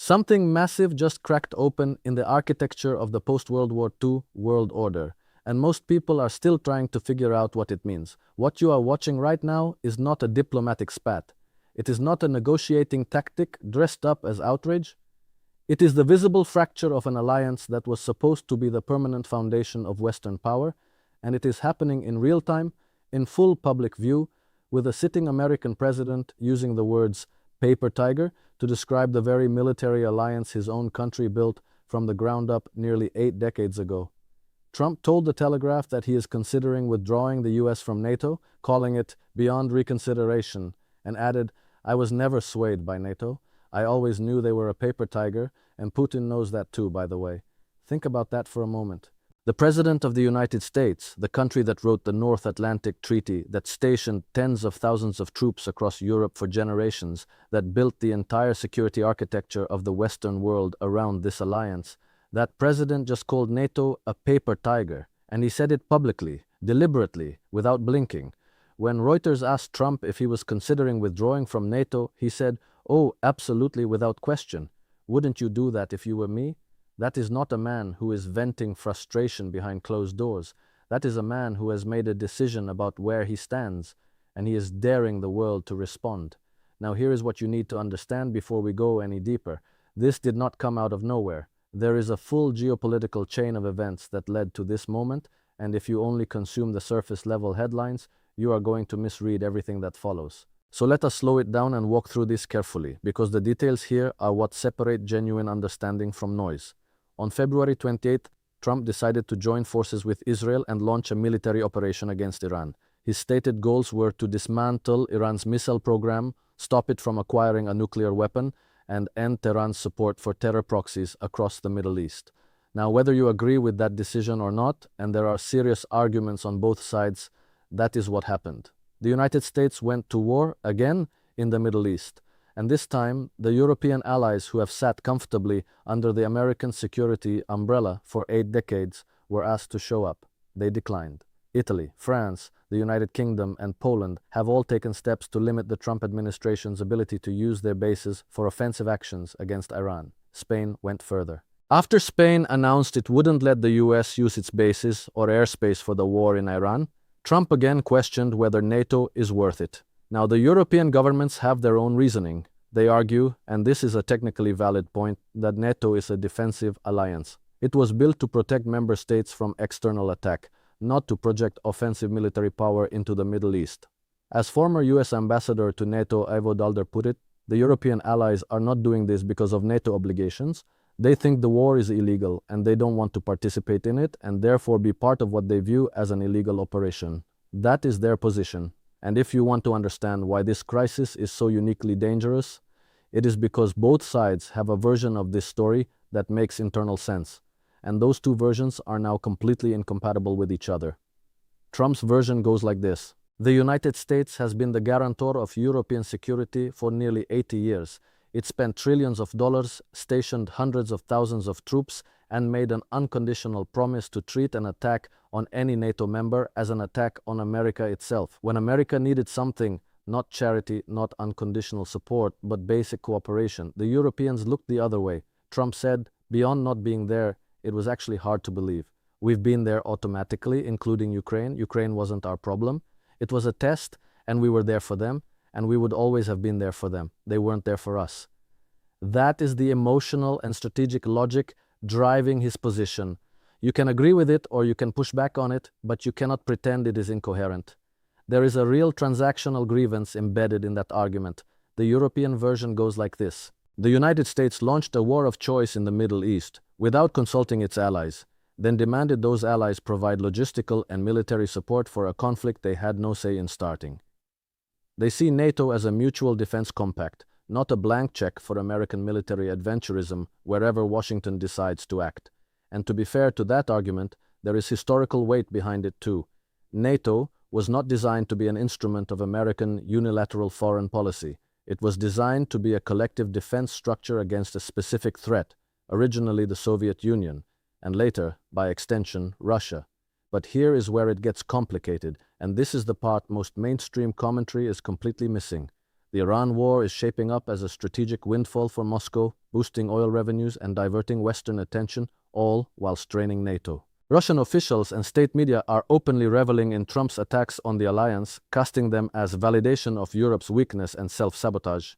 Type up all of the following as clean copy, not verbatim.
Something massive just cracked open in the architecture of the post-World War II world order, and most people are still trying to figure out what it means. What you are watching right now is not a diplomatic spat. It is not a negotiating tactic dressed up as outrage. It is the visible fracture of an alliance that was supposed to be the permanent foundation of Western power, and it is happening in real time, in full public view, with a sitting American president using the words paper tiger to describe the very military alliance his own country built from the ground up nearly 8 decades ago. Trump told the Telegraph that he is considering withdrawing the US from NATO, calling it beyond reconsideration, and added, "I was never swayed by NATO. I always knew they were a paper tiger, and Putin knows that too, by the way." Think about that for a moment. The President of the United States, the country that wrote the North Atlantic Treaty, that stationed tens of thousands of troops across Europe for generations, that built the entire security architecture of the Western world around this alliance, that president just called NATO a paper tiger, and he said it publicly, deliberately, without blinking. When Reuters asked Trump if he was considering withdrawing from NATO, he said, "Oh, absolutely, without question. Wouldn't you do that if you were me?" That is not a man who is venting frustration behind closed doors. That is a man who has made a decision about where he stands, and he is daring the world to respond. Now here is what you need to understand before we go any deeper. This did not come out of nowhere. There is a full geopolitical chain of events that led to this moment, and if you only consume the surface-level headlines, you are going to misread everything that follows. So let us slow it down and walk through this carefully, because the details here are what separate genuine understanding from noise. On February 28th, Trump decided to join forces with Israel and launch a military operation against Iran. His stated goals were to dismantle Iran's missile program, stop it from acquiring a nuclear weapon, and end Tehran's support for terror proxies across the Middle East. Now, whether you agree with that decision or not, and there are serious arguments on both sides, that is what happened. The United States went to war again in the Middle East. And this time, the European allies who have sat comfortably under the American security umbrella for 8 decades were asked to show up. They declined. Italy, France, the United Kingdom, and Poland have all taken steps to limit the Trump administration's ability to use their bases for offensive actions against Iran. Spain went further. After Spain announced it wouldn't let the US use its bases or airspace for the war in Iran, Trump again questioned whether NATO is worth it. Now, the European governments have their own reasoning. They argue, and this is a technically valid point, that NATO is a defensive alliance. It was built to protect member states from external attack, not to project offensive military power into the Middle East. As former US ambassador to NATO Ivo Dalder put it, the European allies are not doing this because of NATO obligations. They think the war is illegal and they don't want to participate in it and therefore be part of what they view as an illegal operation. That is their position. And if you want to understand why this crisis is so uniquely dangerous, it is because both sides have a version of this story that makes internal sense. And those two versions are now completely incompatible with each other. Trump's version goes like this. The United States has been the guarantor of European security for nearly 80 years. It spent trillions of dollars, stationed hundreds of thousands of troops, and made an unconditional promise to treat an attack on any NATO member as an attack on America itself. When America needed something, not charity, not unconditional support, but basic cooperation, the Europeans looked the other way. Trump said, beyond not being there, it was actually hard to believe. We've been there automatically, including Ukraine. Ukraine wasn't our problem. It was a test, and we were there for them, and we would always have been there for them. They weren't there for us. That is the emotional and strategic logic driving his position. You can agree with it or you can push back on it, but you cannot pretend it is incoherent. There is a real transactional grievance embedded in that argument. The European version goes like this. The United States launched a war of choice in the Middle East without consulting its allies, then demanded those allies provide logistical and military support for a conflict they had no say in starting. They see NATO as a mutual defense compact, not a blank check for American military adventurism wherever Washington decides to act. And to be fair to that argument, there is historical weight behind it too. NATO was not designed to be an instrument of American unilateral foreign policy. It was designed to be a collective defense structure against a specific threat, originally the Soviet Union, and later, by extension, Russia. But here is where it gets complicated, and this is the part most mainstream commentary is completely missing. The Iran war is shaping up as a strategic windfall for Moscow, boosting oil revenues and diverting Western attention, all while straining NATO. Russian officials and state media are openly reveling in Trump's attacks on the alliance, casting them as validation of Europe's weakness and self-sabotage.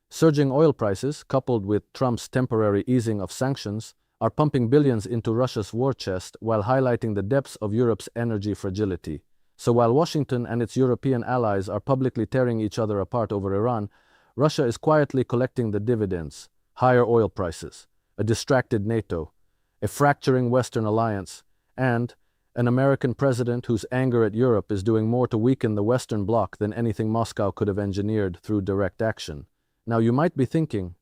Surging oil prices, coupled with Trump's temporary easing of sanctions, are pumping billions into Russia's war chest while highlighting the depths of Europe's energy fragility. So while Washington and its European allies are publicly tearing each other apart over Iran, Russia is quietly collecting the dividends: higher oil prices, a distracted NATO, a fracturing Western alliance, and an American president whose anger at Europe is doing more to weaken the Western bloc than anything Moscow could have engineered through direct action. Now you might be thinking,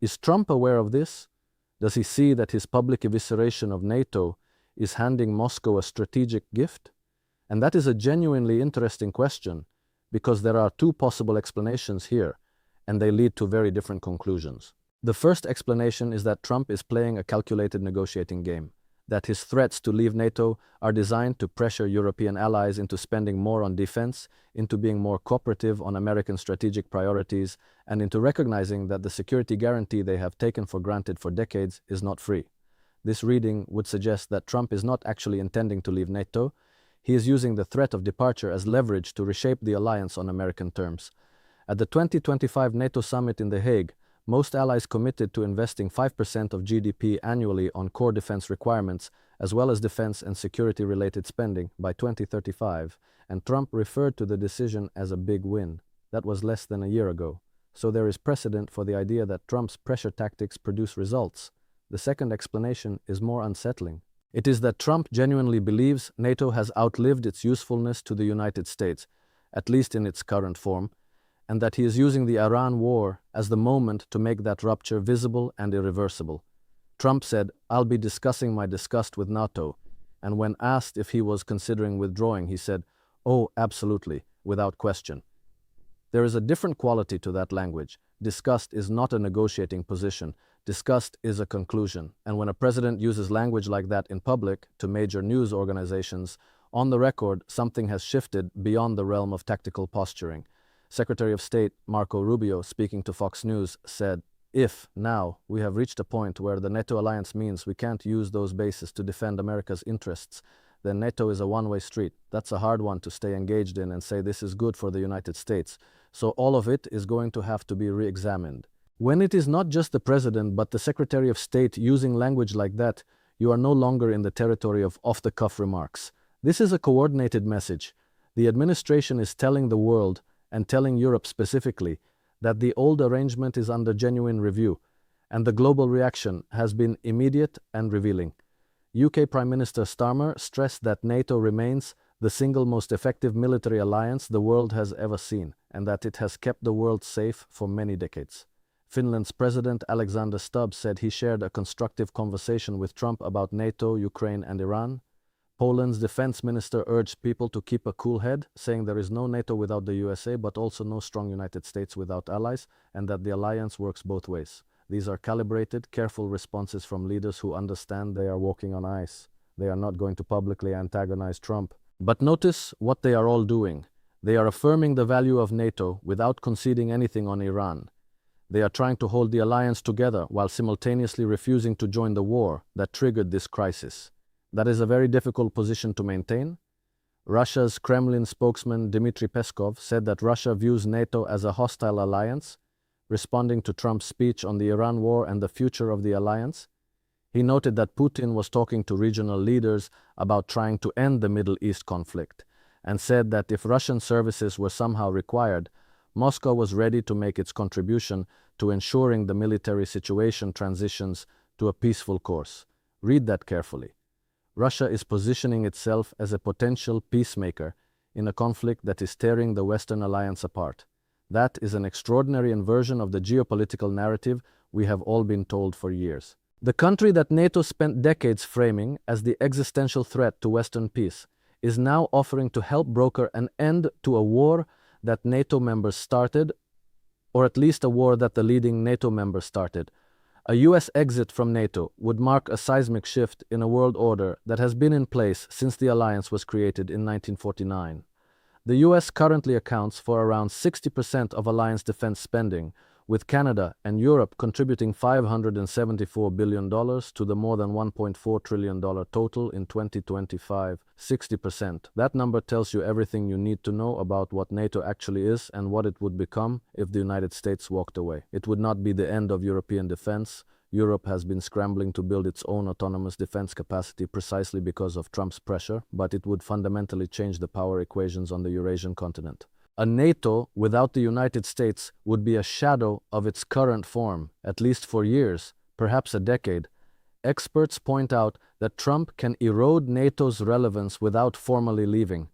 is Trump aware of this? Does he see that his public evisceration of NATO is handing Moscow a strategic gift? And that is a genuinely interesting question, because there are two possible explanations here, and they lead to very different conclusions. The first explanation is that Trump is playing a calculated negotiating game, that his threats to leave NATO are designed to pressure European allies into spending more on defense, into being more cooperative on American strategic priorities, and into recognizing that the security guarantee they have taken for granted for decades is not free. This reading would suggest that Trump is not actually intending to leave NATO. He is using the threat of departure as leverage to reshape the alliance on American terms. At the 2025 NATO summit in The Hague, most allies committed to investing 5% of GDP annually on core defense requirements, as well as defense and security-related spending, by 2035, and Trump referred to the decision as a big win. That was less than a year ago. So there is precedent for the idea that Trump's pressure tactics produce results. The second explanation is more unsettling. It is that Trump genuinely believes NATO has outlived its usefulness to the United States, at least in its current form, and that he is using the Iran war as the moment to make that rupture visible and irreversible. Trump said, "I'll be discussing my disgust with NATO," and when asked if he was considering withdrawing, he said, "Oh, absolutely, without question." There is a different quality to that language. Disgust is not a negotiating position. Disgust is a conclusion. And when a president uses language like that in public to major news organizations, on the record, something has shifted beyond the realm of tactical posturing. Secretary of State Marco Rubio, speaking to Fox News, said, "If, now, we have reached a point where the NATO alliance means we can't use those bases to defend America's interests, then NATO is a one-way street. That's a hard one to stay engaged in and say this is good for the United States. So all of it is going to have to be re-examined." When it is not just the president but the Secretary of State using language like that, you are no longer in the territory of off-the-cuff remarks. This is a coordinated message. The administration is telling the world, and telling Europe specifically, that the old arrangement is under genuine review, and the global reaction has been immediate and revealing. UK Prime Minister Starmer stressed that NATO remains the single most effective military alliance the world has ever seen, and that it has kept the world safe for many decades. Finland's President Alexander Stubb said he shared a constructive conversation with Trump about NATO, Ukraine, and Iran. Poland's defense minister urged people to keep a cool head, saying there is no NATO without the USA, but also no strong United States without allies, and that the alliance works both ways. These are calibrated, careful responses from leaders who understand they are walking on ice. They are not going to publicly antagonize Trump. But notice what they are all doing. They are affirming the value of NATO without conceding anything on Iran. They are trying to hold the alliance together while simultaneously refusing to join the war that triggered this crisis. That is a very difficult position to maintain. Russia's Kremlin spokesman Dmitry Peskov said that Russia views NATO as a hostile alliance, responding to Trump's speech on the Iran war and the future of the alliance. He noted that Putin was talking to regional leaders about trying to end the Middle East conflict, and said that if Russian services were somehow required, Moscow was ready to make its contribution to ensuring the military situation transitions to a peaceful course. Read that carefully. Russia is positioning itself as a potential peacemaker in a conflict that is tearing the Western alliance apart. That is an extraordinary inversion of the geopolitical narrative we have all been told for years. The country that NATO spent decades framing as the existential threat to Western peace is now offering to help broker an end to a war that NATO members started, or at least a war that the leading NATO members started. A US exit from NATO would mark a seismic shift in a world order that has been in place since the alliance was created in 1949. The US currently accounts for around 60% of alliance defense spending, with Canada and Europe contributing $574 billion to the more than $1.4 trillion total in 2025, 60%. That number tells you everything you need to know about what NATO actually is and what it would become if the United States walked away. It would not be the end of European defense. Europe has been scrambling to build its own autonomous defense capacity precisely because of Trump's pressure, but it would fundamentally change the power equations on the Eurasian continent. A NATO without the United States would be a shadow of its current form, at least for years, perhaps a decade. Experts point out that Trump can erode NATO's relevance without formally leaving.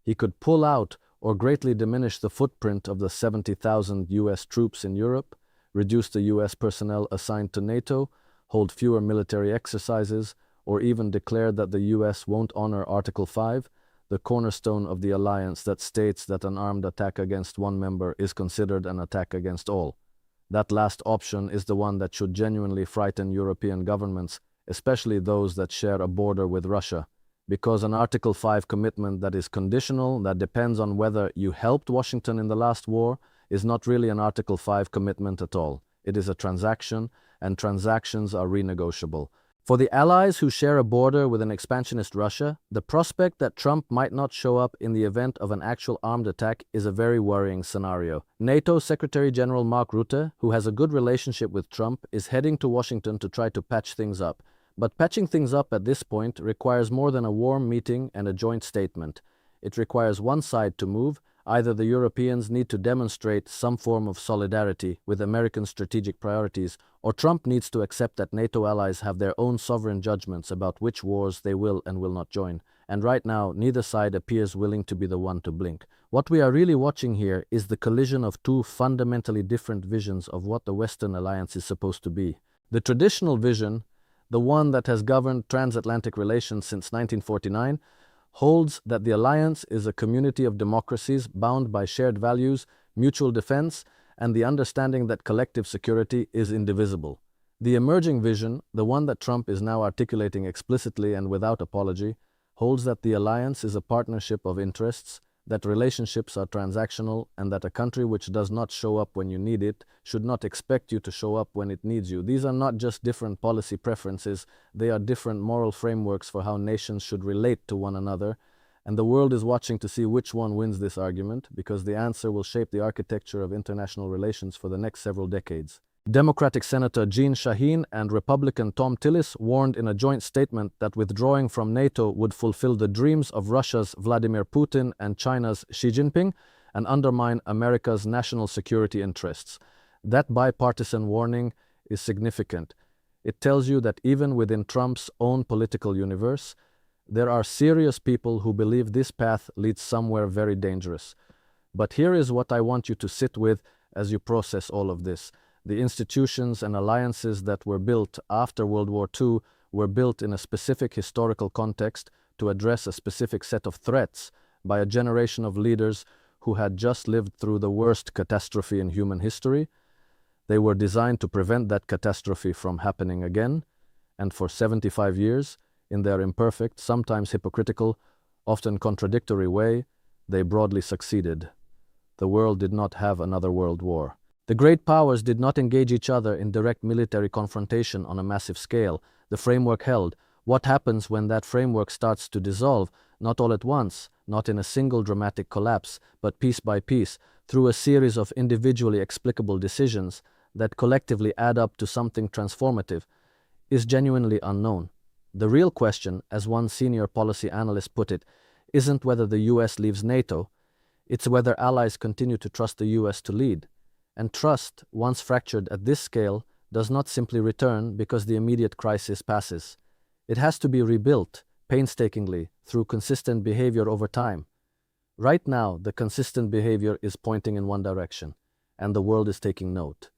He could pull out or greatly diminish the footprint of the 70,000 US troops in Europe, reduce the US personnel assigned to NATO, hold fewer military exercises, or even declare that the US won't honor Article 5, the cornerstone of the alliance that states that an armed attack against one member is considered an attack against all. That last option is the one that should genuinely frighten European governments, especially those that share a border with Russia, because an Article 5 commitment that is conditional, that depends on whether you helped Washington in the last war, is not really an Article 5 commitment at all. It is a transaction, and transactions are renegotiable. For the allies who share a border with an expansionist Russia, the prospect that Trump might not show up in the event of an actual armed attack is a very worrying scenario. NATO Secretary General Mark Rutte, who has a good relationship with Trump, is heading to Washington to try to patch things up. But patching things up at this point requires more than a warm meeting and a joint statement. It requires one side to move. Either the Europeans need to demonstrate some form of solidarity with American strategic priorities, or Trump needs to accept that NATO allies have their own sovereign judgments about which wars they will and will not join. And right now, neither side appears willing to be the one to blink. What we are really watching here is the collision of two fundamentally different visions of what the Western alliance is supposed to be. The traditional vision, the one that has governed transatlantic relations since 1949, holds that the alliance is a community of democracies bound by shared values, mutual defense, and the understanding that collective security is indivisible. The emerging vision, the one that Trump is now articulating explicitly and without apology, holds that the alliance is a partnership of interests, that relationships are transactional, and that a country which does not show up when you need it should not expect you to show up when it needs you. These are not just different policy preferences, they are different moral frameworks for how nations should relate to one another, and the world is watching to see which one wins this argument, because the answer will shape the architecture of international relations for the next several decades. Democratic Senator Jeanne Shaheen and Republican Tom Tillis warned in a joint statement that withdrawing from NATO would fulfill the dreams of Russia's Vladimir Putin and China's Xi Jinping and undermine America's national security interests. That bipartisan warning is significant. It tells you that even within Trump's own political universe, there are serious people who believe this path leads somewhere very dangerous. But here is what I want you to sit with as you process all of this. The institutions and alliances that were built after World War II were built in a specific historical context to address a specific set of threats by a generation of leaders who had just lived through the worst catastrophe in human history. They were designed to prevent that catastrophe from happening again, and for 75 years, in their imperfect, sometimes hypocritical, often contradictory way, they broadly succeeded. The world did not have another world war. The great powers did not engage each other in direct military confrontation on a massive scale. The framework held. What happens when that framework starts to dissolve, not all at once, not in a single dramatic collapse, but piece by piece, through a series of individually explicable decisions that collectively add up to something transformative, is genuinely unknown. The real question, as one senior policy analyst put it, isn't whether the US leaves NATO, it's whether allies continue to trust the US to lead. And trust, once fractured at this scale, does not simply return because the immediate crisis passes. It has to be rebuilt, painstakingly, through consistent behavior over time. Right now, the consistent behavior is pointing in one direction, and the world is taking note.